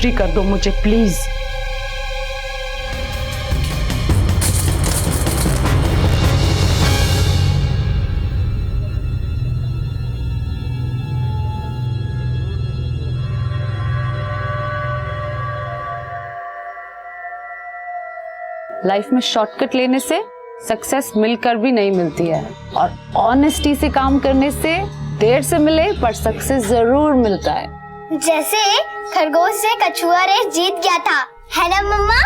Free कर दो मुझे प्लीज। लाइफ में शॉर्टकट लेने से सक्सेस मिलकर भी नहीं मिलती है, और ऑनेस्टी से काम करने से देर से मिले पर सक्सेस जरूर मिलता है। जैसे खरगोश से कछुआ रेस जीत गया था, है ना मम्मा?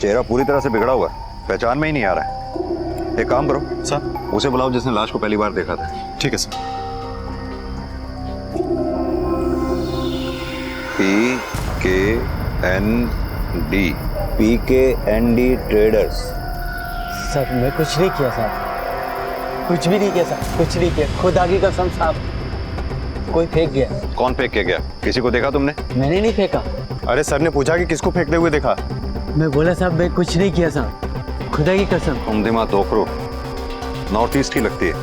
चेहरा पूरी तरह से बिगड़ा हुआ है, पहचान में ही नहीं आ रहा है। एक काम करो सर, उसे बुलाओ जिसने लाश को पहली बार देखा था। ठीक है sir. PKND PKND traders. Sir मैं कुछ नहीं किया साहब, कुछ भी नहीं किया सर, कुछ नहीं किया, खुदा की कसम साहब। कोई फेंक गया। कौन फेंक के गया? किसी को देखा तुमने? मैंने नहीं फेंका। अरे सर ने पूछा कि किसको फेंकते हुए देखा। मैं बोला साहब मैं कुछ नहीं किया साहब, खुदा की कसम। सुमदिमा दोखरू नॉर्थ ईस्ट की लगती है।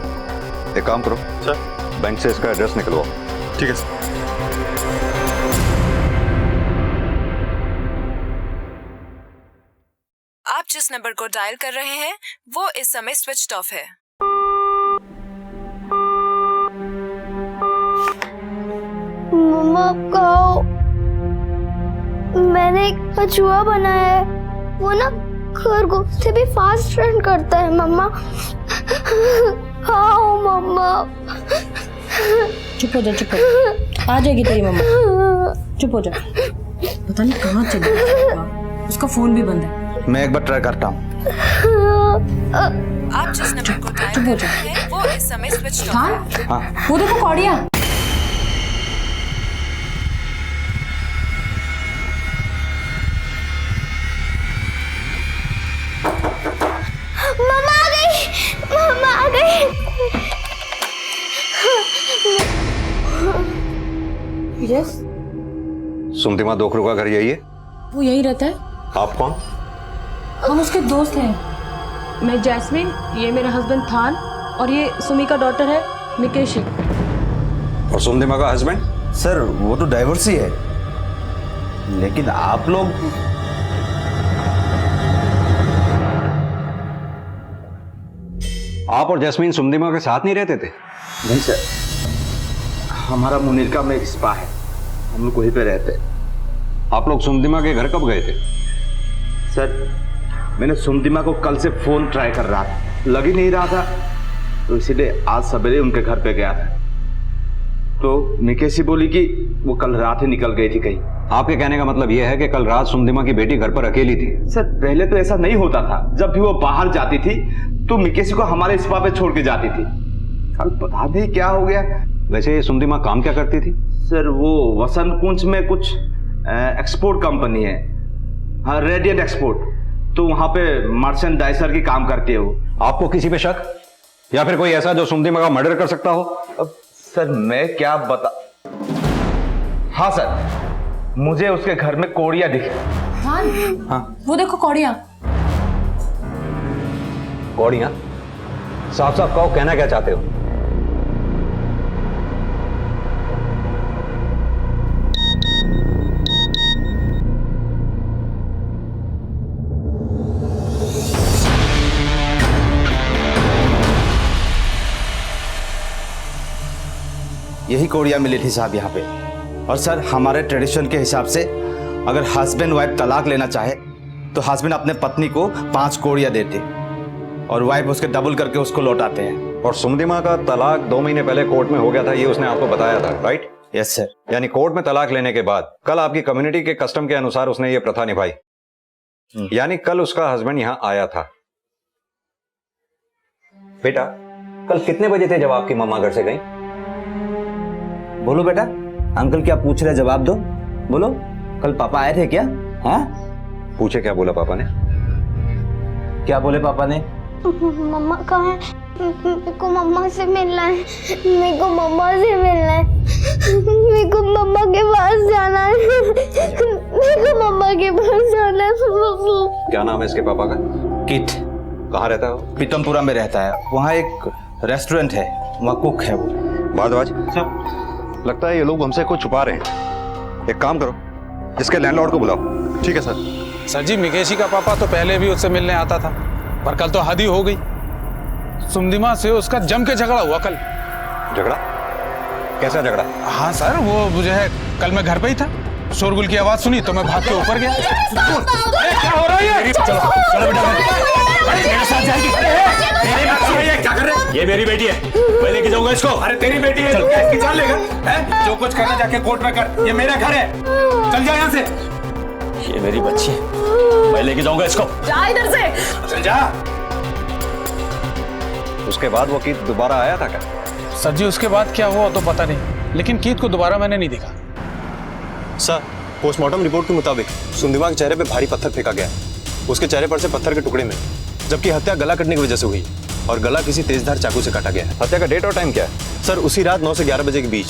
एक काम करो सर, बैंक से इसका एड्रेस निकलवाओ। ठीक है सर। आप जिस नंबर को डायल कर रहे हैं वो इस समय स्विच्ड ऑफ है। मम्मा कहो, मैंने एक कछुआ बनाया है, वो ना खरगोश से भी फास्ट रन करता है मम्मा। हाँ मम्मा। चुप हो जा, चुप हो जा। आ जाएगी तेरी मम्मा, चुप हो जा। पता नहीं कहाँ चली गई, उसका फोन भी बंद है। मैं एक बार ट्राई करता हूँ। आप जिस नंबर को डायल कर रहे हैं वो इस समय स्विच्ड ऑफ है। हाँ वो देखो कौड़िया। मम्मा आ गई, मम्मा आ गई। यस, सुमदिमा दोखरू का घर यही है? वो यही रहता है। आप कौन? हम उसके दोस्त हैं। मैं जैस्मिन, ये मेरा हस्बैंड थान, और ये सुमी का डॉटर है मिकेशी। और सुमदिमा का हस्बैंड? सर वो तो डाइवोर्स ही है, लेकिन आप लोग। आप और जैस्मीन सुमदिमा के साथ नहीं रहते थे? नहीं सर, हमारा मुनीरका में एक स्पा है, हम लोग वहीं पे रहते हैं। आप लोग सुमदिमा के घर कब गए थे? सर मैंने सुमदिमा को कल से फोन ट्राई कर रहा था, लग ही नहीं रहा था, तो इसीलिए आज सवेरे उनके घर पे गया था। तो निकेशी बोली कि वो कल रात ही निकल गई थी कहीं। आपके कहने का मतलब यह है कि कल रात सुमदिमा की बेटी घर पर अकेली थी? सर पहले तो ऐसा नहीं होता था, जब भी वो बाहर जाती थी तो मिकेशी को हमारे स्पा पे छोड़ के जाती थी। कल पता नहीं क्या हो गया। वैसे सुमदिमा काम क्या करती थी? सर वो वसंत कुंज में कुछ एक्सपोर्ट कंपनी है, हाँ रेडियंट एक्सपोर्ट, तो वहां पे मर्चेंडाइजर की काम करती है वो। आपको किसी पे शक या फिर कोई ऐसा जो सुमदिमा का मर्डर कर सकता हो? अब सर मैं क्या बता। हाँ सर, मुझे उसके घर में कोड़िया दिखी। हाँ, वो देखो कौड़िया। कौड़ियां? साफ साफ कहो, कहना क्या चाहते हो? यही कोड़िया मिली थी साहब यहाँ पे। और सर हमारे ट्रेडिशन के हिसाब से अगर हस्बैंड वाइफ तलाक लेना चाहे तो हस्बैंड अपने पत्नी को 5 कोड़िया देते और वाइफ उसके डबल करके उसको लौटाते हैं। और सुमदिमा का तलाक 2 महीने पहले कोर्ट में हो गया था, ये उसने आपको बताया था, राइट? Yes sir. यानी कोर्ट में तलाक लेने के बाद कल आपकी कम्युनिटी के कस्टम के अनुसार उसने ये प्रथा निभाई। यानी कल उसका हस्बैंड यहां आया था। बेटा, कल कितने बजे थे जब आपकी मम्मा घर से गई? बोलो बेटा, अंकल क्या पूछ रहे, जवाब दो। बोलो, कल पापा आए थे क्या? हाँ, पूछे क्या बोला पापा ने? क्या बोले पापा ने? मम्मा कहाँ है? मेरे को मम्मा से मिलना है। मेरे को मम्मा से मिलना है। मेरे को मम्मा के पास जाना है। मेरे को मम्मा के पास जाना है। क्या नाम है इसके पापा का? किट। कहाँ रहता है वो? पीतमपुरा में रहता है। वहाँ एक रेस्टोरेंट है, वहाँ कुक है वो। भारद्वाज, लगता है ये लोग हमसे कुछ छुपा रहे हैं। एक काम करो, इसके लैंडलॉर्ड को बुलाओ। ठीक है सर। सर जी, मिकेशी का पापा तो पहले भी उससे मिलने आता था, पर कल तो हद ही हो गई। सुमदिमा से उसका जम के झगड़ा हुआ कल। झगड़ा? कैसा झगड़ा? हाँ सर, वो मुझे है, कल मैं घर पे ही था, शोरगुल की आवाज सुनी तो मैं भाग के ऊपर गया। क्या हो रहा है? चलो चलो बेटा, मेरे साथ जाएगी। क्या कर रहे हैं? ये मेरी बेटी है, मैं लेके जाऊंगा इसको। अरे तेरी बेटी है, तू क्या इसकी जान लेगा? जो कुछ करना जाके कोर्ट में कर, ये मेरा घर है। चल जा यहाँ से। ये मेरी बच्ची है, मैं लेके जाऊंगा इसको। जा इधर से। चल जा। उसके बाद वो कीत दोबारा आया था क्या? सर जी, उसके बाद क्या हुआ तो पता नहीं, लेकिन कीत को दोबारा मैंने नहीं देखा। सर, पोस्टमार्टम रिपोर्ट के मुताबिक सुमदिमा के चेहरे पे भारी पत्थर फेंका गया। उसके चेहरे पर से पत्थर के टुकड़े मिले, जबकि हत्या गला कटने की वजह से हुई और गला किसी तेजधार चाकू से काटा गया है। हत्या का डेट और टाइम क्या है? सर, उसी रात 9 से 11 बजे के बीच।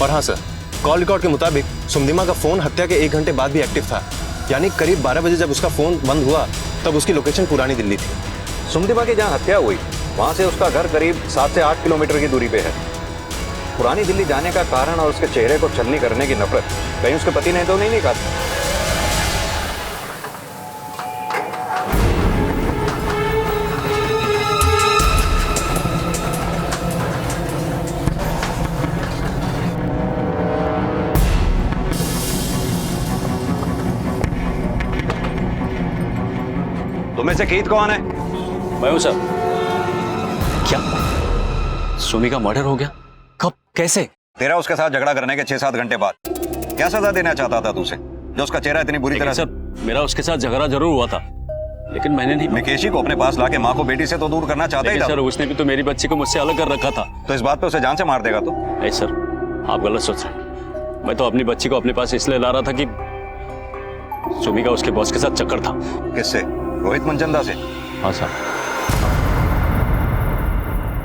और हाँ सर, कॉल रिकॉर्ड के मुताबिक सुमदिमा का फोन हत्या के 1 घंटे बाद भी एक्टिव था। यानी करीब 12 बजे जब उसका फोन बंद हुआ तब उसकी लोकेशन पुरानी दिल्ली थी। सुमदिमा की जहाँ हत्या हुई वहां से उसका घर करीब 7 से 8 किलोमीटर की दूरी पे है। पुरानी दिल्ली जाने का कारण और उसके चेहरे को छलनी करने की नफरत कहीं उसके पति ने तो नहीं निकाली? तुम्हें से कीत कौन है? मैं हूं सर। क्या सुमी का मर्डर हो गया? कब, कैसे? तेरा उसके साथ झगड़ा करने के 6-7 घंटे बाद क्या सजा देना चाहता था तुझे, जो उसका चेहरा इतनी बुरी तरह से? सर, मेरा उसके साथ झगड़ा जरूर हुआ था, लेकिन मैंने नहीं। मिकेशी को अपने पास लाके माँ को बेटी से तो दूर करना चाहता ही था। सर, उसने भी तो मेरी बच्ची को मुझसे अलग कर रखा था। तो इस बात पे उसे जान से मार देगा तो? नहीं सर, आप गलत सोच रहे हैं। मैं तो अपनी बच्ची को अपने पास इसलिए ला रहा था कि सुमी का उसके बॉस के साथ चक्कर था। किससे? रोहित मनचंदा से? हाँ सर।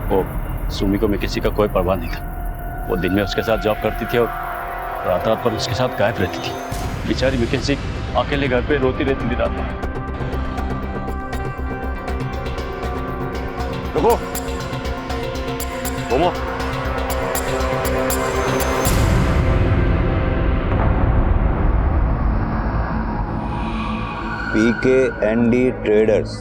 वो सुमी को मिकेशी का कोई परवाह नहीं था। वो दिन में उसके साथ जॉब करती थी और रात रात पर उसके साथ गायब रहती थी। बेचारी मिकेशी अकेले घर पे रोती रहती थी रात में। रुको, घूमो। PKND ट्रेडर्स,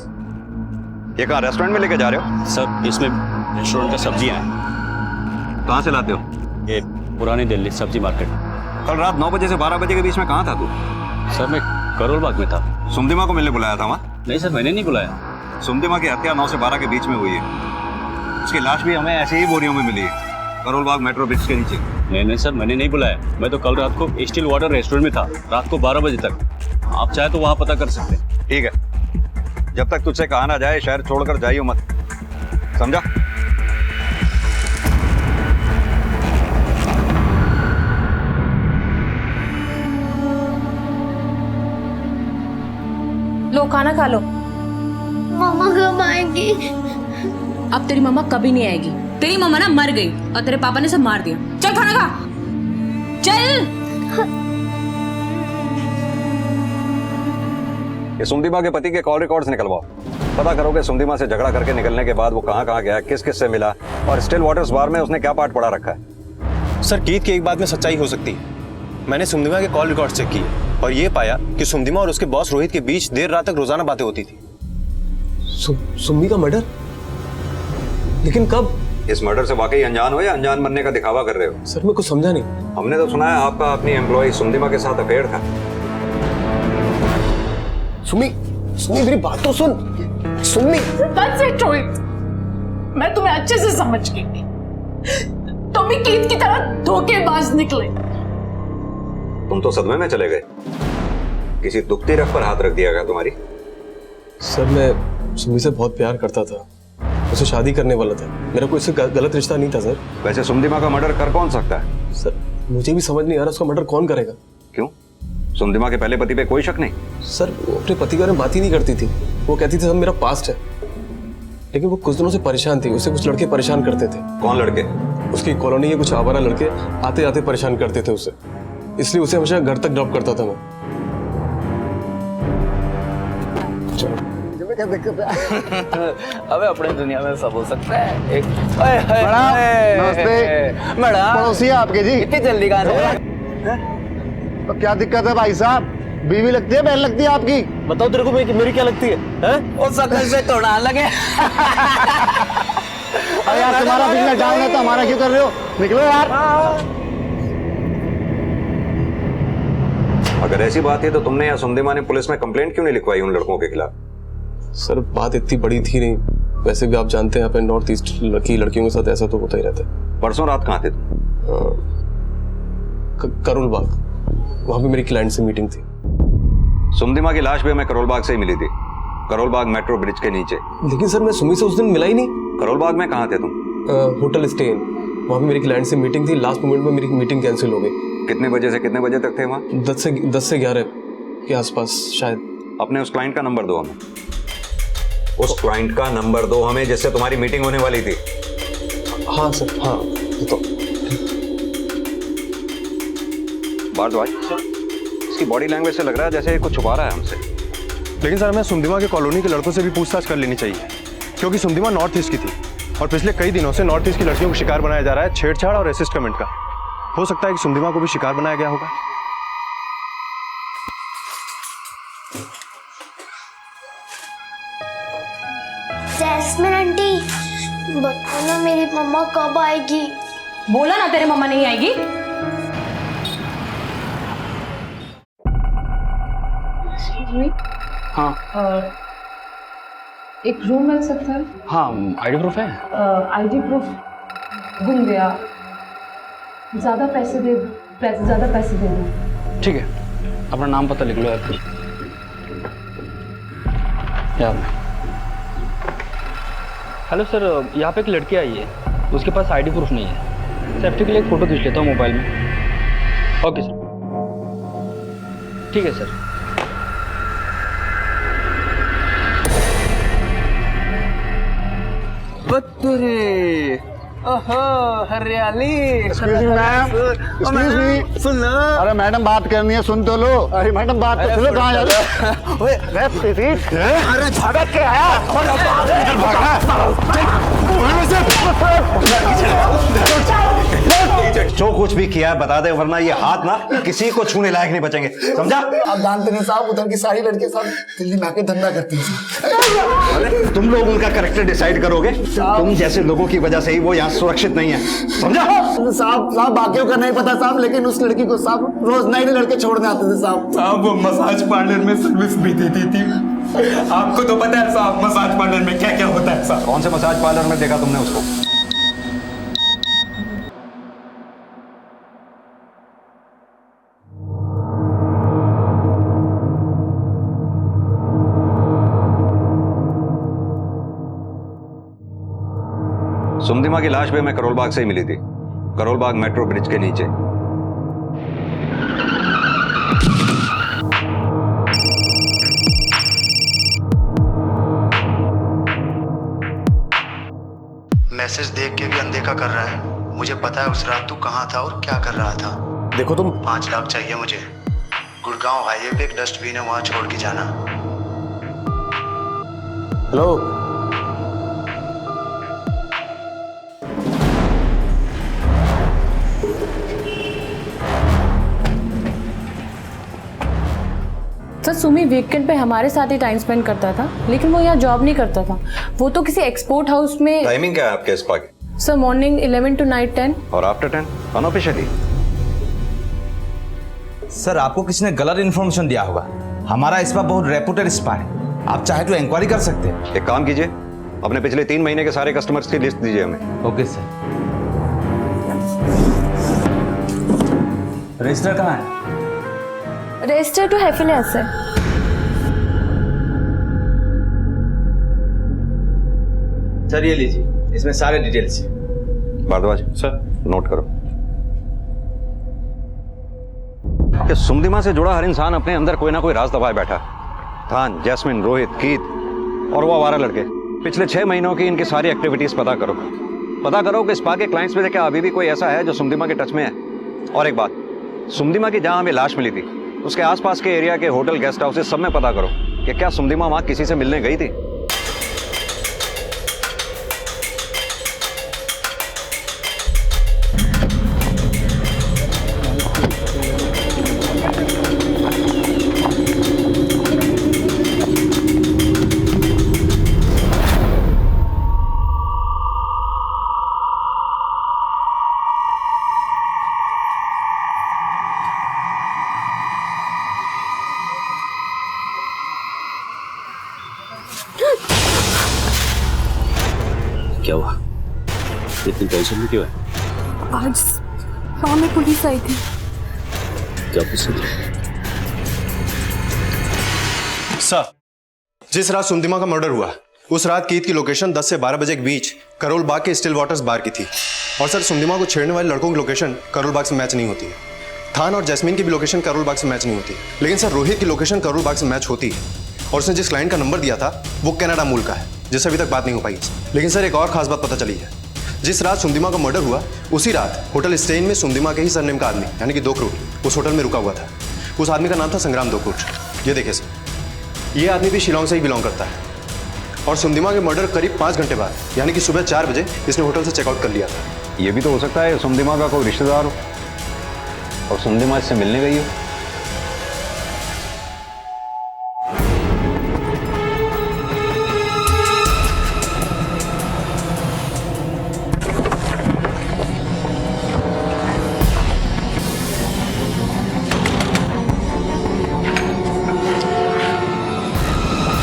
ये कहाँ रेस्टोरेंट में लेके जा रहे हो? सर, इसमें रेस्टोरेंट का सब्जियां हैं। कहाँ से लाते हो? ये पुरानी दिल्ली सब्जी मार्केट। कल रात 9 बजे से 12 बजे के बीच में कहाँ था तू? सर, मैं करोल बाग में था। सुमदिमा को मिलने बुलाया था वहाँ? नहीं सर, मैंने नहीं बुलाया। सुमदिमा की हत्या 9 से 12 के बीच में हुई है। उसकी लाश भी हमें ऐसे ही बोरियों में मिली है, करोल बाग मेट्रो ब्रिज के नीचे। नहीं सर, मैंने नहीं बुलाया। मैं तो कल रात को स्टील वाटर रेस्टोरेंट में था, रात को 12 बजे तक। आप चाहे तो वहाँ पता कर सकते हैं। ठीक है, जब तक तुझसे कहा ना जाए शहर छोड़कर जाइयो मत, समझा? लो खाना खा लो। मम्मा कब आएंगी? अब तेरी मम्मा कभी नहीं आएगी। तेरी मम्मा ना मर गई और तेरे पापा ने सब मार दिया। चल खाना खा, चल। ये सुमदिमा के पति के कॉल रिकॉर्ड्स निकलवाओ। पता करो कि सुमदिमा से झगड़ा करके निकलने के बाद वो कहाँ कहाँ गया, किस किस से मिला और स्टिल वाटर्स बार में उसने क्या पार्ट पड़ा रखा है। सर, कीत की एक बात में सच्चाई हो सकती है। मैंने सुमदिमा के कॉल रिकॉर्ड चेक किए और ये पाया कि सुमदिमा और उसके बॉस रोहित के बीच देर रात तक रोजाना बातें होती थी। सुम्मी का मर्डर? लेकिन कब? इस मर्डर से वाकई अनजान हो या अनजान बनने का दिखावा कर रहे हो? सर, मैं कुछ समझा नहीं। हमने तो सुना है आपका अपनी एम्प्लॉय सुमदिमा के साथ अफेयर था। सुम्मी, मेरी बात तो सुन। सुम्मी, That's it, रोहित। मैं तुम्हें अच्छे से समझ गई। तुम भी कीत की तरह धोखेबाज निकले। तुम तो सदमे में चले गए। किसी दुखती रग पर हाथ रख दिया गया तुम्हारी? सर मैं सुमी से बहुत प्यार करता था, उसे शादी करने वाला था। मेरा कोई इससे गलत रिश्ता नहीं था सर। वैसे सुमदिमा का मर्डर कर कौन सकता है? सर मुझे भी समझ नहीं आ रहा उसका मर्डर कौन करेगा। क्यों? सुमदिमा के पहले पति पे कोई शक नहीं? सर वो अपने पति के बारे में बात ही नहीं करती थी। वो कहती थी सब मेरा पास्ट है, लेकिन वो कुछ दिनों से परेशान थी। उसे कुछ लड़के परेशान करते थे। कौन लड़के? उसकी कॉलोनी के कुछ आवारा लड़के आते आते परेशान करते थे उसे, इसलिए उसे हमेशा घर तक ड्रॉप करता था मैं। अबे अपने दुनिया में सब हो सकता है। एक नमस्ते मैडम, पड़ोसी आपके जी। इतनी जल्दी कहाँ से? तो क्या दिक्कत है भाई साहब? बीवी लगती है बहन लगती है आपकी? बताओ तेरे को मेरी क्या लगती है? वो सकल से तोड़ा लगे। अरे यार तुम्हारा बिजनेस डाउन है तो हमारा क्यों कर रहे हो? निकलो यार। अगर ऐसी बात है तो तुमने या सुमदिमा ने पुलिस में कंप्लेंट क्यों नहीं लिखवाई उन लड़कों के खिलाफ? सर बात इतनी बड़ी थी नहीं। वैसे भी आप जानते हैं यहाँ पे नॉर्थ ईस्ट की लड़कियों के साथ ऐसा तो होता ही रहता है। परसों रात कहाँ थे तुम? करोल बाग, वहां पे मेरी क्लाइंट से मीटिंग थी। सुमदिमा की लाश भी हमें करोल बाग से ही मिली थी, करोल बाग मेट्रो ब्रिज के नीचे। लेकिन सर मैं सुमी से उस दिन मिला ही नहीं। करोल बाग में कहाँ थे तुम? होटल स्टे इन, वहां पे मेरी क्लाइंट से मीटिंग थी। लास्ट मोमेंट में मेरी मीटिंग कैंसिल हो गई। कितने बजे से कितने बजे तक थे वहाँ? 10 से 11 के आसपास शायद। अपने उस क्लाइंट का नंबर दो हमें। उस क्लाइंट का नंबर दो हमें जिससे तुम्हारी मीटिंग होने वाली थी। हाँ सर, हाँ तो भारद्वाज, इसकी बॉडी लैंग्वेज से लग रहा है जैसे कुछ छुपा रहा है हमसे। लेकिन सर हमें सुमदिमा के कॉलोनी के लड़कों से भी पूछताछ कर लेनी चाहिए, क्योंकि सुमदिमा नॉर्थ ईस्ट की थी और पिछले कई दिनों से नॉर्थ ईस्ट की लड़कियों को शिकार बनाया जा रहा है, छेड़छाड़ और रेसिस्ट कमेंट का। हो सकता है कि सुमदिमा को भी शिकार बनाया गया होगा। जैस्मिन आंटी, बताओ ना मेरी मम्मा कब आएगी? बोला ना तेरे मम्मा नहीं आएगी। हाँ एक रूम मिल सकता है? हाँ, आईडी प्रूफ है? आईडी प्रूफ गुम गया। ज्यादा पैसे देना। ठीक है, अपना नाम पता लिख लो यार। हेलो सर, यहाँ पे एक लड़की आई है, उसके पास आईडी प्रूफ नहीं है। सेफ्टी के लिए एक फ़ोटो खींच लेता हूँ मोबाइल में। ओके सर, ठीक है सर। बत्तुरे, ओहो हरियाली। एक्सक्यूज मी, सुन लो। अरे मैडम बात करनी है, सुन तो लो। अरे मैडम बात तो सुनो, कहाँ जा रहे हो? अरे भागा के आया। जो कुछ भी किया है बता दे, वरना ये हाथ ना किसी को छूने लायक नहीं बचेंगे, समझा? आप जानते नहीं साहब, उधर की सारी लड़कियां सब दिल्ली में आके धंधा करती हैं। तुम लोग उनका कैरेक्टर डिसाइड करोगे। तुम जैसे लोगों की वजह से ही वो यहाँ सुरक्षित नहीं है, समझा? साहब बाकियों का नहीं पता साहब, लेकिन उस लड़की को साहब रोज नए लड़के छोड़ने आते थे साहब। वो मसाज पार्लर में सर्विस भी देती थी। आपको तो पता है साहब मसाज पार्लर में क्या क्या होता है साहब। कौन से मसाज पार्लर में देखा तुमने उसको? सुमदिमा की लाश भी हमें करोल बाग से ही मिली थी, करोल बाग मेट्रो ब्रिज के नीचे। मैसेज देख के भी अनदेखा कर रहा है। मुझे पता है उस रात तू कहाँ था और क्या कर रहा था। देखो तुम 5 लाख चाहिए मुझे। गुड़गांव हाईवे पे एक डस्टबिन है, वहां छोड़ के जाना। हेलो, सर सुमी वीकेंड पे हमारे साथ ही टाइम स्पेंड करता था, लेकिन वो यहाँ जॉब नहीं करता था। वो तो किसी एक्सपोर्ट हाउस में। टाइमिंग क्या है आपके स्पा की? सर मॉर्निंग 11 to नाइट 10 और आफ्टर 10 अनऑफिशियली। सर आपको किसी ने गलत इन्फॉर्मेशन दिया होगा। हमारा स्पा बहुत रेपुटेड स्पा है, आप चाहे तो इंक्वायरी कर सकते हैं। एक काम कीजिए, अपने पिछले 3 महीने के सारे कस्टमर्स की लिस्ट दीजिए हमें। Okay sir. रजिस्टर कहाँ है? रजिस्टर तो हैफिलियस है। सर ये लीजिए, इसमें सारे डिटेल्स हैं। भारद्वाज सर, नोट करो कि सुमदिमा से जुड़ा हर इंसान अपने अंदर कोई ना कोई राज दबाए बैठा। थान, जैस्मिन, रोहित, कीत और वो आवारा लड़के, पिछले 6 महीनों की इनकी सारी एक्टिविटीज पता करो। पता करो कि स्पा के क्लाइंट्स में से क्या अभी भी कोई ऐसा है जो सुमदिमा के टच में है। और एक बात, सुमदिमा की जहां हमें लाश मिली थी उसके आसपास के एरिया के होटल, गेस्ट हाउसेस सब में पता करो कि क्या सुमदिमा वहां किसी से मिलने गई थी। क्या हुआ? इतनी टेंशन में क्यों है? आज गाँव में पुलिस आई थी। क्या पूछी थी? सर, जिस रात सुमदिमा का मर्डर हुआ उस रात कीत की लोकेशन 10 से 12 बजे के बीच करोल बाग के स्टिल वाटर्स बार की थी। और सर, सुमदिमा को छेड़ने वाले लड़कों की लोकेशन करोल बाग से मैच नहीं होती है। थान और जैस्मिन की भी लोकेशन करोल बाग से मैच नहीं होती। लेकिन सर, रोहित की लोकेशन करोल बाग से मैच होती है। और उसने जिस क्लाइंट का नंबर दिया था वो कनाडा मूल का है, जिससे अभी तक बात नहीं हो पाई। लेकिन सर, एक और खास बात पता चली है। जिस रात सुमदिमा का मर्डर हुआ उसी रात होटल स्टेन में सुमदिमा के ही सरनेम का आदमी यानी कि दोकरूट उस होटल में रुका हुआ था। उस आदमी का नाम था संग्राम दोकरूट। ये देखिए सर, ये आदमी भी शिलोंग से ही बिलोंग करता है। और सुमदिमा के मर्डर करीब 5 घंटे बाद यानी कि सुबह 4 बजे इसने होटल से चेकआउट कर लिया था। ये भी तो हो सकता है सुमदिमा का कोई रिश्तेदार हो और सुमदिमा इससे मिलने गई हो।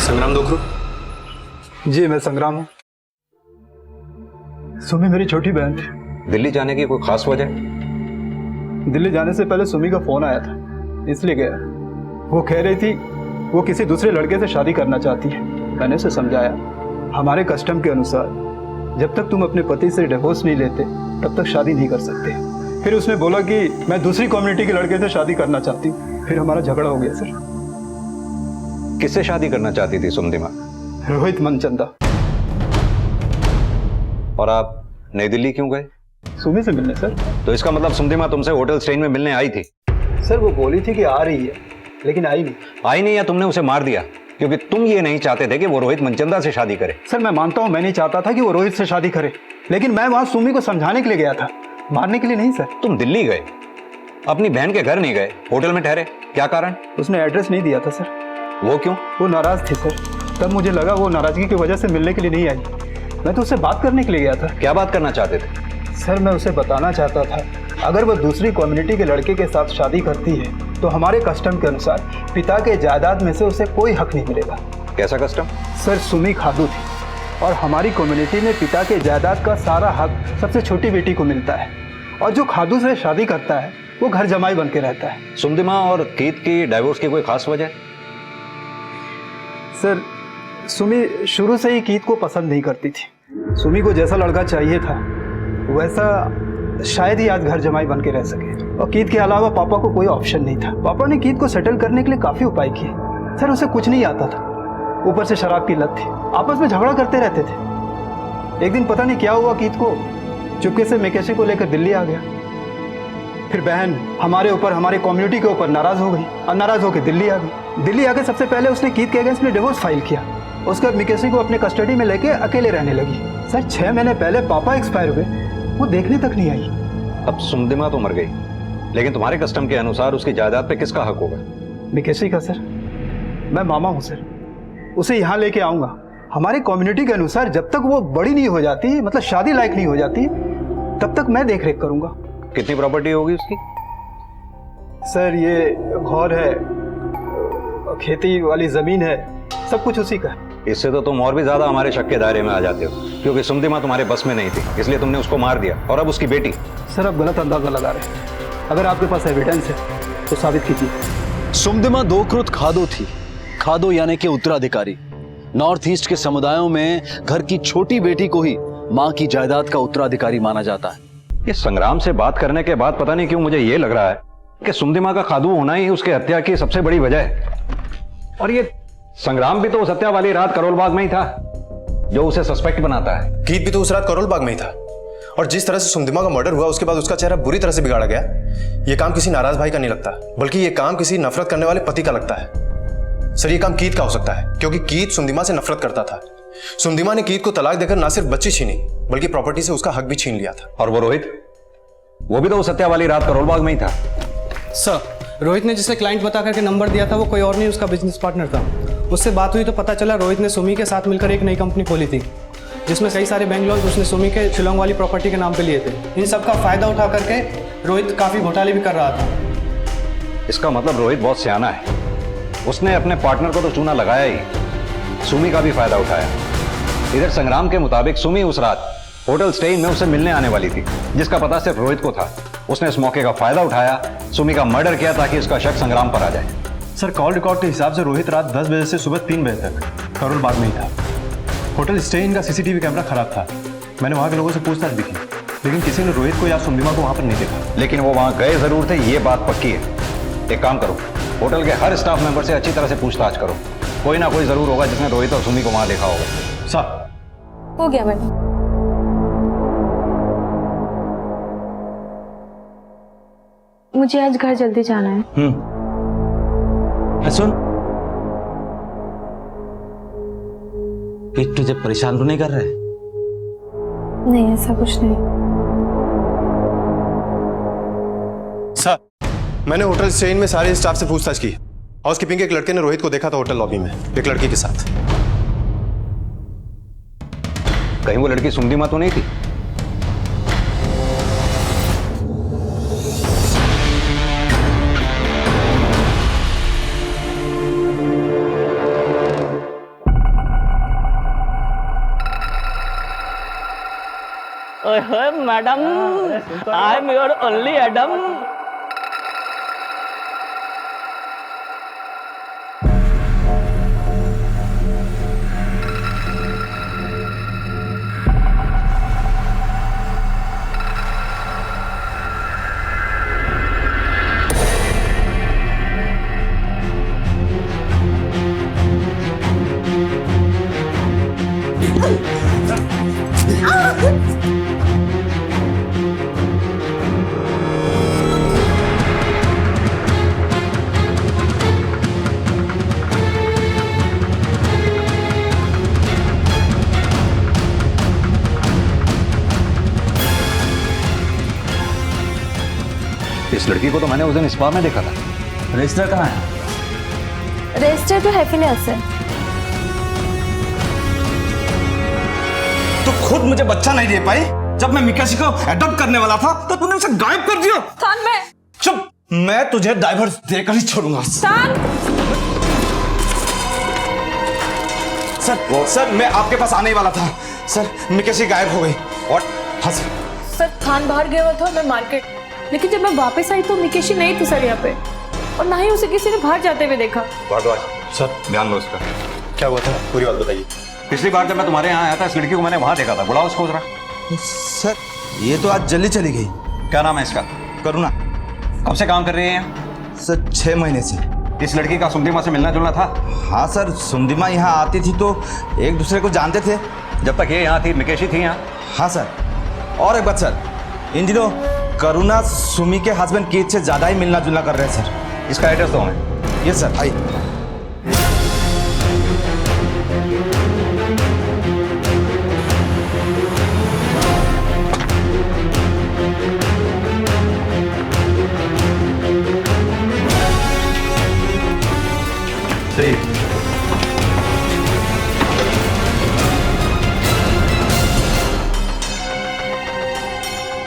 संग्राम दोकरूट? जी मैं संग्राम हूँ। सुमी मेरी छोटी बहन थी। दिल्ली जाने की कोई खास वजह? दिल्ली जाने से पहले सुमी का फोन आया था, इसलिए गया। वो कह रही थी वो किसी दूसरे लड़के से शादी करना चाहती है। मैंने उसे समझाया हमारे कस्टम के अनुसार जब तक तुम अपने पति से डिवोर्स नहीं लेते तब तक शादी नहीं कर सकते। फिर उसने बोला कि मैं दूसरी कम्युनिटी के लड़के से शादी करना चाहती हूँ। फिर हमारा झगड़ा हो गया सर। किससे शादी करना चाहती थी सुमदिमा? रोहित मनचंदा। और आप नई दिल्ली क्यों गए? सुमी से मिलने सर। तो इसका मतलब सुमदिमा तुमसे होटल स्टेन में मिलने आई थी? सर वो बोली थी कि आ रही है लेकिन आई नहीं। आई नहीं या तुमने उसे मार दिया क्योंकि तुम ये नहीं चाहते थे कि वो रोहित मनचंदा से शादी करे? सर मैं मानता हूँ मैं नहीं चाहता था कि वो रोहित से शादी करे, लेकिन मैं वहां सुमी को समझाने के लिए गया था, मारने के लिए नहीं सर। तुम दिल्ली गए, अपनी बहन के घर नहीं गए, होटल में ठहरे, क्या कारण? उसने एड्रेस नहीं दिया था सर। वो क्यों? वो नाराज थी सर। तब मुझे लगा वो नाराजगी की वजह से मिलने के लिए नहीं आई। मैं तो उससे बात करने के लिए गया था। क्या बात करना चाहते थे? सर मैं उसे बताना चाहता था अगर वो दूसरी कम्युनिटी के लड़के के साथ शादी करती है तो हमारे कस्टम के अनुसार पिता के जायदाद में से उसे कोई हक नहीं मिलेगा। कैसा कस्टम? सर सुमी खादू थी और हमारी कम्युनिटी में पिता के जायदाद का सारा हक सबसे छोटी बेटी को मिलता है। और जो खादू से शादी करता है वो घर जमाई बन के रहता है। सुमदिमा और कीत की डाइवोर्स की कोई खास वजह? सर सुमी शुरू से ही कीत को पसंद नहीं करती थी। सुमी को जैसा लड़का चाहिए था वैसा शायद ही आज घर जमाई बन के रह सके। और कीत के अलावा पापा को कोई ऑप्शन नहीं था। पापा ने कीत को सेटल करने के लिए काफ़ी उपाय किए। सर उसे कुछ नहीं आता था, ऊपर से शराब की लत थी, आपस में झगड़ा करते रहते थे। एक दिन पता नहीं क्या हुआ, कीत को चुपके से मेकेशी को लेकर दिल्ली आ गया। फिर बहन हमारे ऊपर, हमारे कम्युनिटी के ऊपर नाराज हो गई और नाराज होकर दिल्ली आ गई। दिल्ली आके सबसे पहले उसने कीत के अगेंस्ट में डिवोर्स फाइल किया। उसके बाद मिकेशी को अपने कस्टडी में लेके अकेले रहने लगी। सर 6 महीने पहले पापा एक्सपायर हुए, वो देखने तक नहीं आई। अब सुमदिमा तो मर गई, लेकिन तुम्हारे कस्टम के अनुसार उसकी जायदाद पे किसका हक होगा? मिकेशी का सर। मैं मामा हूँ सर, उसे यहाँ लेके आऊँगा। हमारे कम्युनिटी के अनुसार जब तक वो बड़ी नहीं हो जाती, मतलब शादी लायक नहीं हो जाती, तब तक मैं देख रेख करूँगा। कितनी प्रॉपर्टी होगी उसकी? सर ये घर है, खेती वाली जमीन है, सब कुछ उसी का है। इससे तो तुम और भी ज्यादा हमारे शक के दायरे में आ जाते हो, क्योंकि सुमदिमा तुम्हारे बस में नहीं थी, इसलिए तुमने उसको मार दिया। और अब उसकी बेटी। सर आप गलत अंदाजा लगा रहे हैं। अगर आपके पास एविडेंस है तो साबित कीजिए। सुमदिमा दोकृत खादो थी। खादो यानी कि उत्तराधिकारी। नॉर्थ ईस्ट के समुदायों में घर की छोटी बेटी को ही मां की जायदाद का उत्तराधिकारी माना जाता है। ये संग्राम से बात करने के बाद पता नहीं क्यों मुझे ये लग रहा है कि सुमदिमा का खादू होना ही उसके हत्या की सबसे बड़ी वजह है। और ये संग्राम भी तो उस हत्या वाली रात करोल बाग में ही था, जो उसे सस्पेक्ट बनाता है। कीत भी तो उस रात करोल बाग में ही था। और जिस तरह से सुमदिमा का मर्डर हुआ उसके बाद उसका चेहरा बुरी तरह से बिगाड़ा गया। यह काम किसी नाराज भाई का नहीं लगता, बल्कि यह काम किसी नफरत करने वाले पति का लगता है। सर, ये काम कीत का हो सकता है, क्योंकि कीत सुमदिमा से नफरत करता था। सुमदिमा ने कीत को तलाक देकर ना सिर्फ बच्ची छीनी, बल्कि प्रॉपर्टी से उसका हक भी छीन लिया था। और वो रोहित, वो भी तो उस हत्या वाली रात करोल बाग में ही था। सर, रोहित ने जिसे क्लाइंट बता करके नंबर दिया था वो कोई और नहीं, उसका बिजनेस पार्टनर था। उससे बात हुई तो पता चला रोहित ने सुमी के साथ मिलकर एक नई कंपनी खोली थी, जिसमें कई सारे बैंक लोन उसने सुमी के शिलोंग वाली प्रॉपर्टी के नाम पे लिए थे। इन सब का फायदा उठा करके रोहित काफी घोटाले भी कर रहा था। इसका मतलब रोहित बहुत सियाना है। उसने अपने पार्टनर को तो चूना लगाया ही, सुमी का भी फायदा उठाया। इधर संग्राम के मुताबिक सुमी उस रात होटल स्टे इन में उससे मिलने आने वाली थी, जिसका पता सिर्फ रोहित को था। उसने इस मौके का फायदा उठाया, सुमी का मर्डर किया ताकि उसका शक संग्राम पर आ जाए। सर, कॉल रिकॉर्ड के हिसाब से रोहित रात 10 बजे से सुबह 3 बजे तक करोल बाग में ही था। होटल स्टे इन का सीसीटीवी कैमरा खराब था। मैंने वहां के लोगों से पूछताछ भी की, लेकिन किसी ने रोहित को या सुमदिमा को वहां पर नहीं देखा। लेकिन वो वहां गए जरूर थे, ये बात पक्की है। एक काम करो, होटल के हर स्टाफ मेंबर से अच्छी तरह से पूछताछ करो। कोई ना कोई जरूर होगा जिसने रोहित और सुमी को वहां देखा होगा। साहब, हो गया मैडम। मुझे आज घर जल्दी जाना है। सुन, पीठ तुझे परेशान तो नहीं कर रहे? नहीं, ऐसा कुछ नहीं। सर, मैंने होटल स्टे इन में सारे स्टाफ से पूछताछ की। हाउसकीपिंग के एक लड़के ने रोहित को देखा था होटल लॉबी में एक लड़की के साथ। कहीं वो लड़की सुमदिमा तो नहीं थी? Madam, I am your only Adam. इस लड़की को तो मैंने उस दिन स्पा में देखा था। रजिस्टर कहाँ है? रजिस्टर तो हैप्पीनेस है। तो खुद मुझे बच्चा नहीं दे पाई। जब मैं मिकाशी को अडॉप्ट करने वाला था तो तूने उसे गायब कर दिया। तान, मैं चुप, मैं तुझे डाइवोर्स देकर ही छोड़ूंगा। तान, सर, मैं आपके पास आने ही वाला था। सर, मिकाशी गायब हो गई। और हाँ सर, थान बाहर गया हुआ था, मैं मार्केट, लेकिन जब मैं वापस आई तो मिकेशी नहीं थी सर यहाँ पे, और ना ही उसे किसी ने बाहर जाते हुए देखा। भारद्वाज सर, ध्यान दो इसका। क्या हुआ था, पूरी बात बताइए। पिछली बार जब मैं तुम्हारे यहाँ आया था इस लड़की को मैंने वहां देखा था। बुलाओ उसको जरा। सर, ये तो आज जल्दी चली गई। क्या नाम है इसका? करुणा। कब से काम कर रही है यहाँ? सर, 6 महीने से। इस लड़की का सुमदिमा से मिलना जुलना था? हाँ सर, सुमदिमा यहाँ आती थी तो एक दूसरे को जानते थे। जब तक ये यहाँ थी मिकेशी थी यहाँ? हाँ सर। और एक बात सर, इन दिनों करुणा सुमी के हस्बैंड कीत से ज्यादा ही मिलना जुलना कर रहे हैं सर। इसका एड्रेस दो हमें। यस सर, आइए।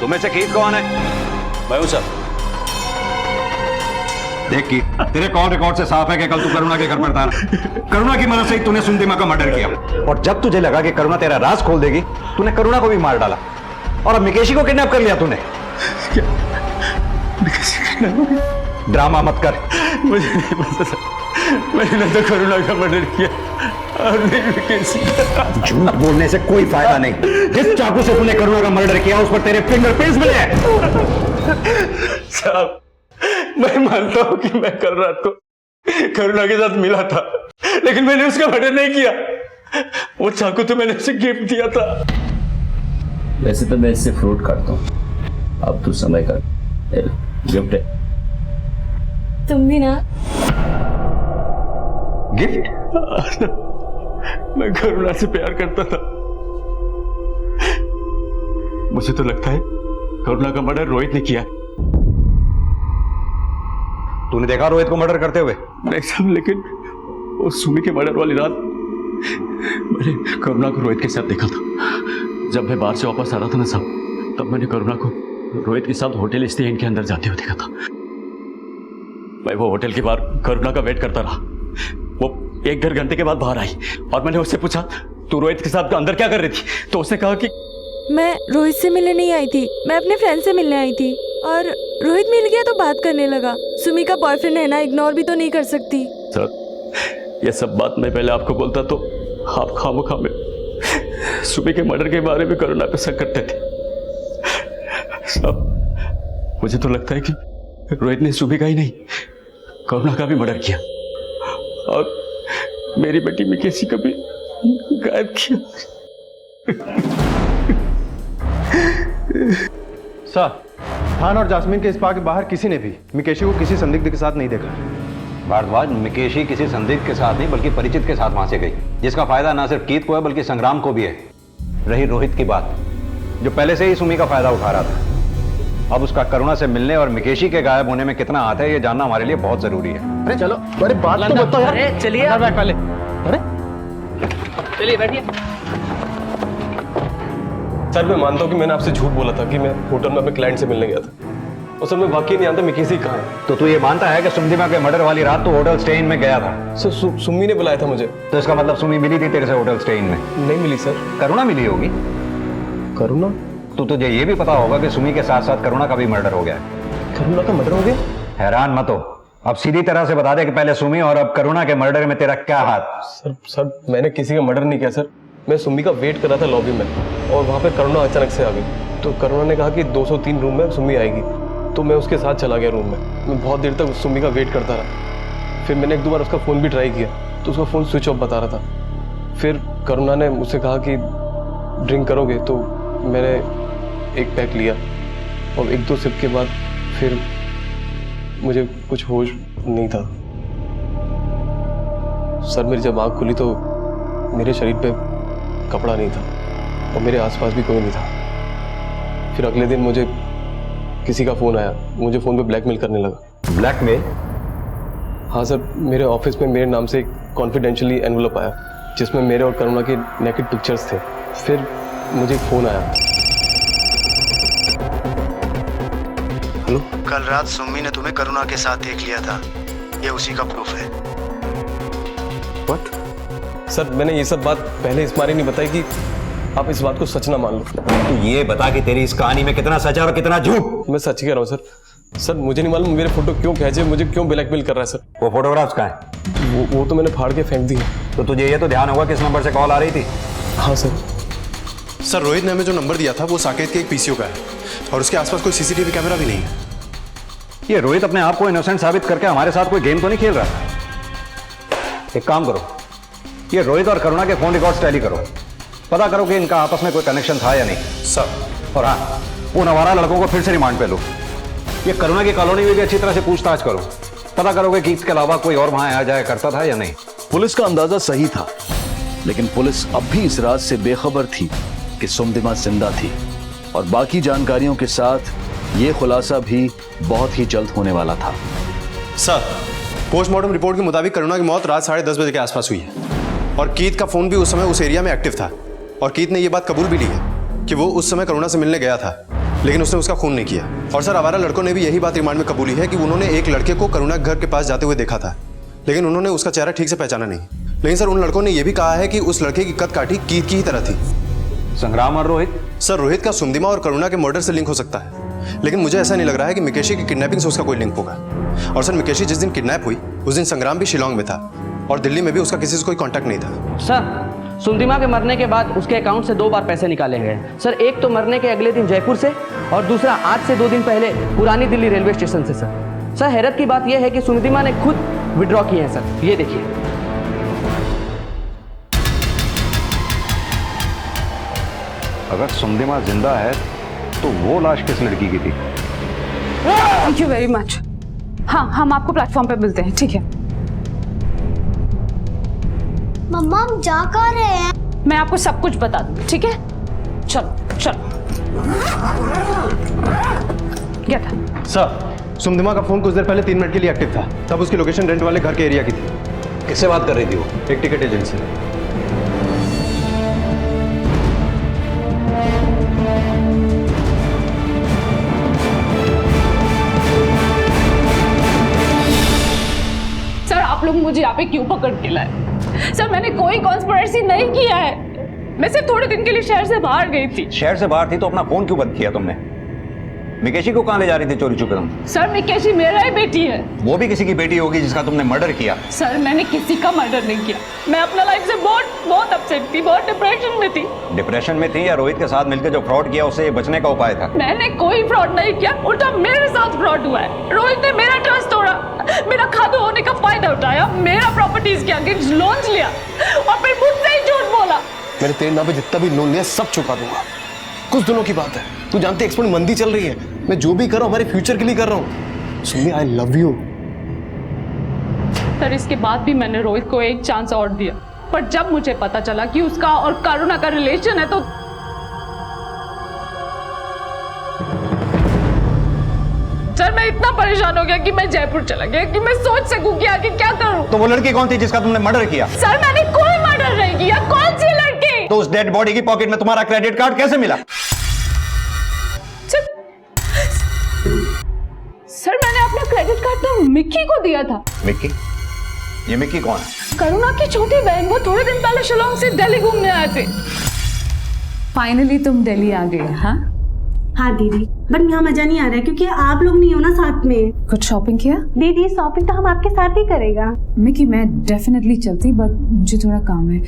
तुम्हें से कीत कौन है? मैं हूं सर। देख की तेरे कॉल रिकॉर्ड से साफ है कि कल तू करुणा के घर पर था। करुणा की मदद से ही तूने सुंदीमा का मर्डर किया, और जब तुझे लगा कि करुणा तेरा राज खोल देगी, तूने करुणा को भी मार डाला, और अब मिकेशी को किडनैप कर लिया तूने। ड्रामा मत कर। मुझे नहीं पता था, मैंने तो करुणा का मर्डर किया और नहीं मिकेशी। झूठ बोलने से कोई फायदा नहीं। जिस चाकू से तूने करुणा का मर्डर किया उस पर तेरे फिंगरप्रिंट्स मिले हैं। साहब, मैं मानता हूं कि मैं कल रात को करुणा के साथ मिला था, लेकिन मैंने उसका मर्डर नहीं किया। वो चाकू तो मैंने उसे गिफ्ट दिया था। वैसे तो मैं इससे फ्रॉड करता हूँ, अब तू समय कर, गिफ्ट है। तुम भी ना गिफ्ट? मैं करुणा से प्यार करता था। मुझे तो लगता है करुणा का मर्डर रोहित ने किया। तूने देखा रोहित को मर्डर करते हुए? नहीं साहब, लेकिन उस सुमी के मर्डर वाली रात मैंने करुणा को रोहित के साथ देखा था। जब मैं बाहर से वापस आ रहा था ना साहब, तब मैंने करुणा को रोहित के साथ होटल स्टे इन के अंदर जाते हुए देखा था। मैं वो होटल के बाहर करुणा का वेट करता रहा। वो 1-1.5 घंटे के बाद बाहर आई और मैंने उससे पूछा, तू रोहित के साथ अंदर क्या कर रही थी? तो उसने कहा कि मैं रोहित से मिलने नहीं आई थी, मैं अपने फ्रेंड से मिलने आई थी, और रोहित मिल गया तो बात करने लगा। सुमी का बॉयफ्रेंड है ना, इग्नोर भी तो नहीं कर सकती। सर, ये सब बात मैं पहले आपको बोलता तो आप खामोखा में सुमी के मर्डर के बारे में करुणा पे शक करते थे। साहब, मुझे तो लगता है कि रोहित ने सुमी का ही नहीं, करुणा का भी मर्डर किया, और मेरी बेटी मिकेशी को भी गायब किया। सर, थान और जास्मीन के स्पा के बाहर किसी ने भी मिकेशी को किसी संदिग्ध के साथ नहीं देखा। भारद्वाज, मिकेशी किसी संदिग्ध के साथ नहीं बल्कि परिचित के साथ वहां से गई, जिसका फायदा ना सिर्फ कीत को है बल्कि संग्राम को भी है। रही रोहित की बात, जो पहले से ही सुमी का फायदा उठा रहा था, अब उसका करुणा से मिलने और मिकेशी के गायब होने में कितना हाथ है, ये जानना हमारे लिए बहुत जरूरी है। अरे चलो, अरे बात तो बताओ यार। अरे चलिए पहले, अरे चलिए बैठिए। सर, मैं मानता हूँ कि मैंने आपसे झूठ बोला था कि मैं होटल में अपने क्लाइंट से मिलने गया था, और सर मैं वाकई नहीं जानता मिकेशी कहाँ है। तो तू ये मानता है कि सुमदीमा के मर्डर वाली रात तो होटल स्टे इन में गया था? सर, सुमी ने बुलाया था मुझे। तो इसका मतलब सुमी मिली थी तेरे से होटल स्टे इन में? नहीं मिली सर। करुणा मिली होगी। करुणा? तो तुझे ये भी पता होगा कि सुमी के साथ साथ करुणा का भी मर्डर हो गया है। करुणा का मर्डर हो गया? हैरान मत हो, अब सीधी तरह से बता दे कि पहले सुमी और अब करुणा के मर्डर में तेरा क्या हाथ? सर, मैंने किसी का मर्डर नहीं किया सर। मैं सुमी का वेट कर रहा था लॉबी में, और वहाँ पे करुणा अचानक से आ गई। तो करुणा ने कहा कि 203 रूम में सुमी आएगी, तो मैं उसके साथ चला गया रूम में। मैं बहुत देर तक सुमी का वेट करता रहा। फिर मैंने 1-2 बार उसका फ़ोन भी ट्राई किया, तो उसका फ़ोन स्विच ऑफ बता रहा था। फिर करुणा ने मुझसे कहा कि ड्रिंक करोगे, तो मैंने एक पैक लिया, और 1-2 सिप के बाद फिर मुझे कुछ होश नहीं था। सर, मेरी जब आँख खुली तो मेरे शरीर पे कपड़ा नहीं था, और मेरे आसपास भी कोई नहीं था। फिर अगले दिन मुझे किसी का फ़ोन आया, मुझे फ़ोन पे ब्लैकमेल करने लगा। ब्लैकमेल? हाँ सर, मेरे ऑफिस में मेरे नाम से एक कॉन्फिडेंशियली एनवलप आया, जिसमें मेरे और करुणा के नेकेड पिक्चर्स थे। फिर मुझे फ़ोन आया। हेलो, कल रात सुमी ने तुम्हें करुणा के साथ देख लिया था, ये उसी का प्रूफ है। What? सर, मैंने ये सब बात पहले इस बारे नहीं बताई कि आप इस बात को सच ना मान लो। तू ये बता कि तेरी इस कहानी में कितना सच है और कितना झूठ? मैं सच ही कह रहा हूँ सर। सर, मुझे नहीं मालूम मेरे फोटो क्यों खींचे, मुझे क्यों ब्लैकमेल कर रहा है सर। वो फोटोग्राफ्स कहाँ हैं? वो तो मैंने फाड़ के फेंक दी। तो तुझे ये तो ध्यान होगा किस नंबर से कॉल आ रही थी? हाँ सर। सर, रोहित ने हमें जो नंबर दिया था वो साकेत के एक पीसीओ का है, और उसके आसपास कोई सीसीटीवी कैमरा भी नहीं है। ये रोहित अपने आप को इनोसेंट साबित करके हमारे साथ कोई गेम तो नहीं खेल रहा? एक काम करो, ये रोहित और करुणा के फोन रिकॉर्ड्स टैली करो, पता करो कि इनका आपस में कोई कनेक्शन था या नहीं। सर। और हाँ, उन आवारा लड़कों को फिर से रिमांड पे लो। ये करुणा की कॉलोनी में भी अच्छी तरह से पूछताछ करो, पता करो कि कीत के अलावा कोई और वहां आया जाया करता था या नहीं। पुलिस का अंदाजा सही था, लेकिन पुलिस अब भी इस राज से बेखबर थी कि सुमदीमा जिंदा थी, और बाकी जानकारियों के साथ ये खुलासा भी बहुत ही जल्द होने वाला था। सर, पोस्टमार्टम रिपोर्ट के मुताबिक करुणा की मौत रात 10:30 बजे के आसपास हुई है, और कीत का फोन भी उस समय उस एरिया में एक्टिव था, और कीत ने यह बात कबूल भी ली है कि वो उस समय करुणा से मिलने गया था। लेकिन उसने उसका खून नहीं किया। और सर आवारा लड़कों ने भी यही बात रिमांड में कबूली है कि उन्होंने एक लड़के को करुणा घर के पास जाते हुए देखा था, लेकिन उन्होंने उसका चेहरा ठीक से पहचाना नहीं। लेकिन सर उन लड़कों ने यह भी कहा है कि उस लड़के की कद काठी कीत की ही तरह थी। संग्राम और रोहित? सर रोहित का सुमदिमा और करुणा के मर्डर से लिंक हो सकता है, लेकिन मुझे ऐसा नहीं लग रहा है कि मिकेशी की किडनैपिंग से उसका कोई लिंक होगा। और सर मिकेशी जिस दिन किडनैप हुई उस दिन संग्राम भी शिलोंग में था और दिल्ली में भी उसका किसी से कोई कांटेक्ट नहीं था। सर सुमदिमा के मरने के बाद उसके अकाउंट से 2 बार पैसे निकाले गए सर। एक तो मरने के अगले दिन जयपुर से और दूसरा आज से 2 दिन पहले पुरानी दिल्ली रेलवे स्टेशन से सर। हैरत की बात यह है कि सुमदिमा ने खुद विड्रॉ किए हैं सर, ये देखिए। अगर सुमदिमा जिंदा है तो वो लाश किस लड़की की थी? Thank you very much. हाँ, हम आपको प्लेटफॉर्म पे मिलते हैं, ठीक है? मम्मा हम जा कहाँ रहे हैं? मैं आपको सब कुछ बता दूंगी, ठीक है? चलो चलो। क्या था? सर सुमदिमा का फोन कुछ देर पहले 3 मिनट के लिए एक्टिव था, तब उसकी लोकेशन रेंट वाले घर के एरिया की थी। किससे बात कर रही थी वो? एक टिकट एजेंसी। सर आप लोग मुझे यहाँ पे क्यों पकड़ के लाए? सर मैंने कोई कॉन्स्पिरेसी नहीं किया है। मैं सिर्फ थोड़े दिन के लिए शहर से बाहर गई थी। शहर से बाहर थी तो अपना फोन क्यों बंद किया तुमने? मिकेशी को कहाँ ले जा रही थी चोरी छुपे तुम? सर मिकेशी मेरा ही बेटी है। वो भी किसी की बेटी होगी जिसका तुमने मर्डर किया। सर मैंने किसी का मर्डर नहीं किया। मैं अपना लाइफ से बहुत अपसेट थी, बहुत डिप्रेशन में थी। डिप्रेशन में थी या रोहित के साथ मिलकर जो फ्रॉड किया उससे बचने का उपाय था? मैंने कोई फ्रॉड नहीं किया, उल्टा मेरे साथ फ्रॉड हुआ है। रोहित ने मेरा ट्रस्ट तोड़ा, मेरा खादू होने का फायदा उठाया, मेरा प्रॉपर्टीज के अगेंस्ट लोन लिया और फिर मुझसे ही झूठ बोला। मेरे तेरे नाम पे जितना भी लोन लिया सब चुका दूंगा। कुछ दिनों की बात है, तू जानती है एक्सपोर्ट मंदी चल रही है। मैं जो भी कर रहा हूँ हमारे फ्यूचर के लिए कर रहा हूँ। Sumi I love you. Sir इसके बाद भी मैंने रोहित को एक चांस और दिया, पर जब मुझे पता चला कि उसका और करुणा का रिलेशन है तो सर मैं इतना परेशान हो गया कि मैं जयपुर चला गया कि मैं सोच सकूं कि आगे क्या करूं। तो वो लड़की कौन थी जिसका तुमने मर्डर किया? सर मैंने कोई मर्डर नहीं किया। कौन सी लड़की? तो उस डेड बॉडी की पॉकेट में तुम्हारा क्रेडिट कार्ड कैसे मिला? सर मैंने अपना क्रेडिट कार्ड तो मिक्की को दिया था। मिक्की? ये मिक्की कौन है? करुणा की छोटी बहन। वो थोड़े दिन पहले शिलोंग से दिल्ली घूमने आए थे। फाइनली तुम दिल्ली आ गए? हाँ दीदी, बट यहाँ मजा नहीं आ रहा है क्योंकि आप लोग नहीं हो ना साथ में। कुछ शॉपिंग किया? दीदी शॉपिंग तो हम आपके साथ ही करेगा। मिक्की मैं डेफिनेटली चलती, बट मुझे थोड़ा काम है।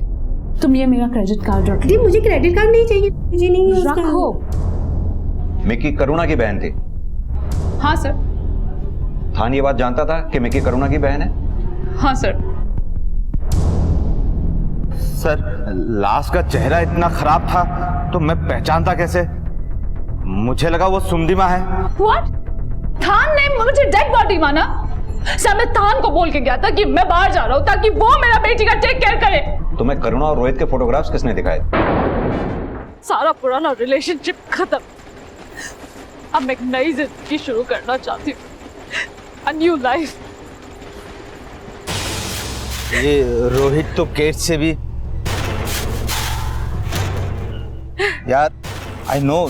तुम ये मेरा क्रेडिट कार्ड रख। दीदी मुझे क्रेडिट कार्ड नहीं चाहिए, मुझे नहीं यूज करना। रखो। मिक्की करुणा की बहन थी? हाँ सर। थान ये बात जानता था कि मिक्की करुणा की बहन है? हाँ सर। सर लाश का चेहरा इतना खराब था तो मैं पहचानता कैसे? मुझे लगा वो सुमदिमा है। What? थान ने मुझे डेड बॉडी माना? सर मैं थान को बोल के गया था कि मैं बाहर जा रहा हूँ ताकि वो मेरा बेटी का टेक केयर करे। तुम्हें करुणा और रोहित के फोटोग्राफ्स किसने दिखाए? सारा पुराना रिलेशनशिप खत्म। अब मैं एक नई जिंदगी शुरू करना चाहती हूँ। A new life। ये रोहित तो केट से भी यार आई नो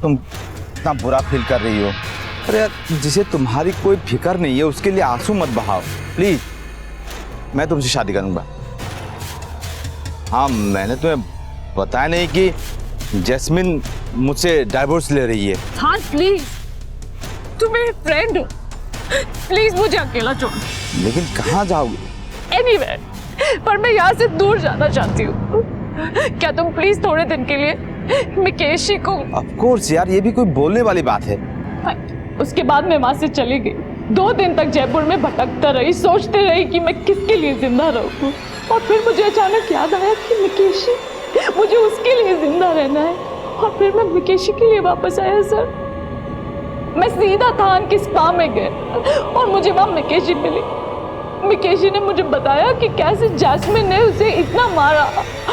तुम इतना बुरा फील कर रही हो। अरे यार जिसे तुम्हारी कोई फिक्र नहीं है उसके लिए आंसू मत बहाओ प्लीज। मैं तुमसे शादी करूंगा। हाँ मैंने तुम्हें बताया नहीं कि जैस्मिन मुझसे डाइवोर्स ले रही है। थान प्लीज, तुम मेरे फ्रेंड हो, प्लीज मुझे अकेला छोड़। लेकिन कहाँ जाओगे? Anywhere, पर मैं यहाँ से दूर जाना चाहती हूँ। क्या तुम प्लीज थोड़े दिन के लिए मिकेशी को? ऑफ कोर्स यार, ये भी कोई बोलने वाली बात है। उसके बाद मैं वहां से चली गई। 2 दिन तक जयपुर में भटकता रही, सोचती रही कि मैं किसके लिए जिंदा रहूं। और फिर मुझे अचानक याद आया कि मिकेशी, मुझे उसके लिए जिंदा रहना है। और फिर मैं मिकेशी के लिए वापस आया सर। मैं सीधा थान के स्पा में गए और मुझे वहां मिकेशी मिली। मिकेशी ने मुझे बताया कि कैसे जैस्मिन ने उसे इतना मारा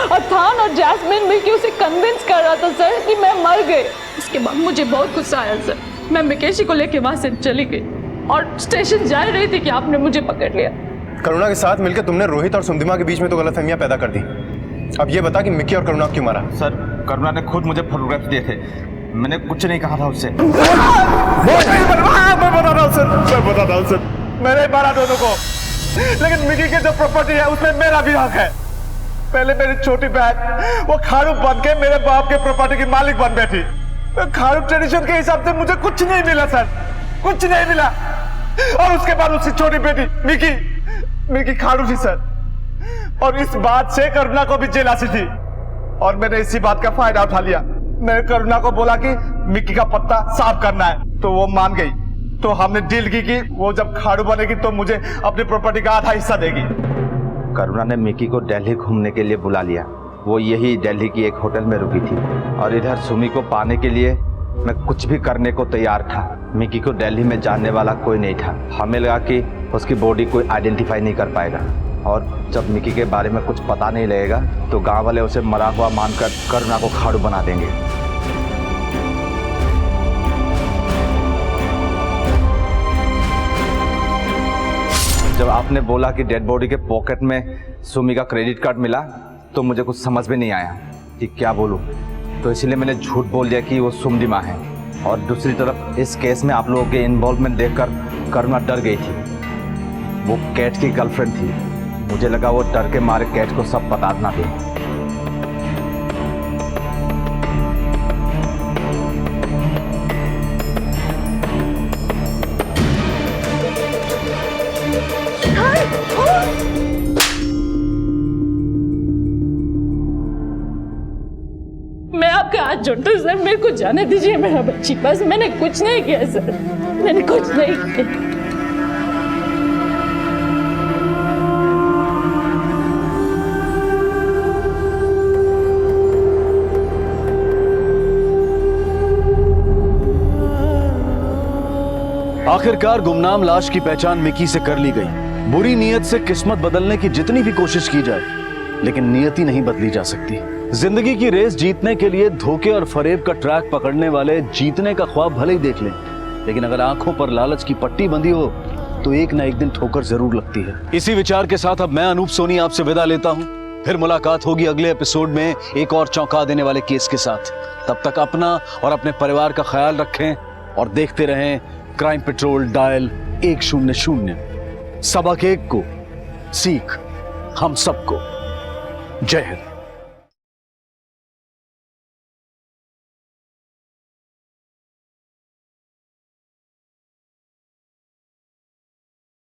और थान और जैस्मिन मिलकर उसे कन्विंस कर रहा था सर कि मैं मर गई। उसके बाद मुझे बहुत गुस्सा आया सर। मैं मिकेशी को लेके वहां से चली गई और स्टेशन जा रही थी कि आपने मुझे पकड़ लिया। करुणा के साथ मिलकर तुमने रोहित और सुमदिमा के बीच में तो गलतफहमियां पैदा कर दी। अब ये बता कि मिक्की और करुणा क्यों मारा? सर करुणा ने खुद मुझे फोटोग्राफ्स दिए थे। मैंने कुछ नहीं कहा था उससे। मैं बताता हूँ सर, मैंने मारा दोनों को, लेकिन मिकी के जो प्रॉपर्टी है उसमें मेरा भी हक है। पहले मेरी छोटी बहन वो खाड़ू बन के मेरे बाप के प्रॉपर्टी की मालिक बन बैठी। खाड़ू ट्रेडिशन के हिसाब से मुझे कुछ नहीं मिला सर, कुछ नहीं मिला। और उसके बाद उसकी छोटी बेटी मिकी खाड़ू थी सर, और इस बात से करुणा को भी जेलासी थी, और मैंने इसी बात का फायदा उठा लिया। मैंने करुणा को बोला कि मिकी का पत्ता साफ करना है, तो वो मान गई। तो हमने डील की कि वो जब खाड़ू बनेगी तो मुझे अपनी प्रॉपर्टी का आधा हिस्सा देगी। करुणा ने मिकी को दिल्ली घूमने के लिए बुला लिया। वो यही दिल्ली की एक होटल में रुकी थी, और इधर सुमी को पाने के लिए मैं कुछ भी करने को तैयार था। मिकी को दिल्ली में जानने वाला कोई नहीं था। हमें लगा कि उसकी बॉडी कोई आइडेंटिफाई नहीं कर पाएगा, और जब मिकी के बारे में कुछ पता नहीं लगेगा तो गांव वाले उसे मरा हुआ मानकर करुणा को खाड़ू बना देंगे। जब आपने बोला कि डेड बॉडी के पॉकेट में सुमी का क्रेडिट कार्ड मिला तो मुझे कुछ समझ में नहीं आया कि क्या बोलूं, तो इसलिए मैंने झूठ बोल दिया कि वो सुमदिमा है। और दूसरी तरफ इस केस में आप लोगों के इन्वॉल्वमेंट देखकर करुणा डर गई थी। वो कैट की गर्लफ्रेंड थी, मुझे लगा वो डर के मारे कैट को सब बता देना थी। मैं आपके हाथ जोड़ता हूँ सर, मेरे को जाने दीजिए मेरा बच्ची, बस मैंने कुछ नहीं किया सर, मैंने कुछ नहीं किया। आखिरकार गुमनाम लाश की पहचान मिकी से कर ली गई। बुरी नीयत से किस्मत बदलने की जितनी भी कोशिश की जाए, लेकिन नियति नहीं बदली जा सकती। जिंदगी की रेस जीतने के लिए धोखे और फरेब का ट्रैक पकड़ने वाले जीतने का ख्वाब भले ही देख लें, लेकिन अगर आंखों पर लालच की पट्टी बंधी हो तो एक ना एक दिन ठोकर जरूर लगती है। इसी विचार के साथ अब मैं अनूप सोनी आपसे विदा लेता हूं। फिर मुलाकात होगी अगले एपिसोड में एक और चौंका देने वाले केस के साथ। तब तक अपना और अपने परिवार का ख्याल रखें और देखते रहें क्राइम पेट्रोल डायल 100। सबक एक को सीख हम सबको। जय हिंद।